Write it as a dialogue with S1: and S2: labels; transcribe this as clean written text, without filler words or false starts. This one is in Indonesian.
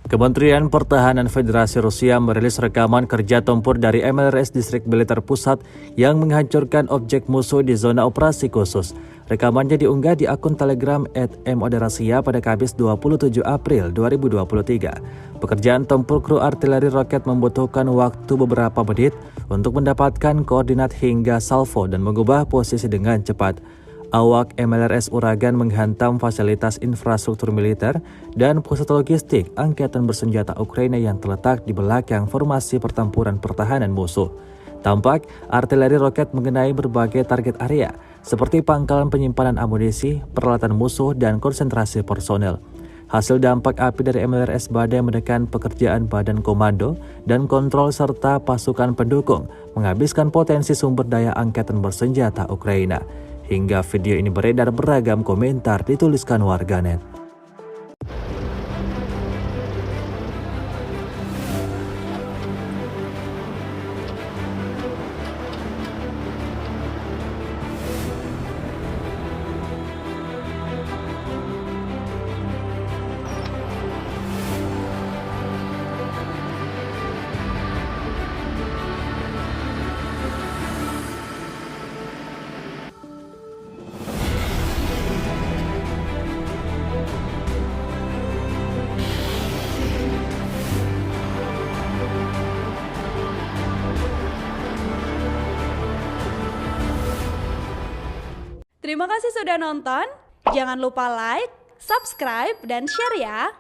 S1: Kementerian Pertahanan Federasi Rusia merilis rekaman kerja tempur dari MLRS Distrik Militer Pusat yang menghancurkan objek musuh di zona operasi khusus. Rekamannya diunggah di akun Telegram @moderasia pada Kamis 27 April 2023. Pekerjaan tempur kru artileri roket membutuhkan waktu beberapa menit untuk mendapatkan koordinat hingga salvo dan mengubah posisi dengan cepat. Awak MLRS Uragan menghantam fasilitas infrastruktur militer dan pusat logistik angkatan bersenjata Ukraina yang terletak di belakang formasi pertempuran pertahanan musuh. Tampak artileri roket mengenai berbagai target area seperti pangkalan penyimpanan amunisi, peralatan musuh, dan konsentrasi personel. Hasil dampak api dari MLRS Badai menekan pekerjaan badan komando dan kontrol serta pasukan pendukung, menghabiskan potensi sumber daya angkatan bersenjata Ukraina. Hingga video ini beredar, beragam komentar dituliskan warganet.
S2: Terima kasih sudah nonton. Jangan lupa like, subscribe, dan share ya.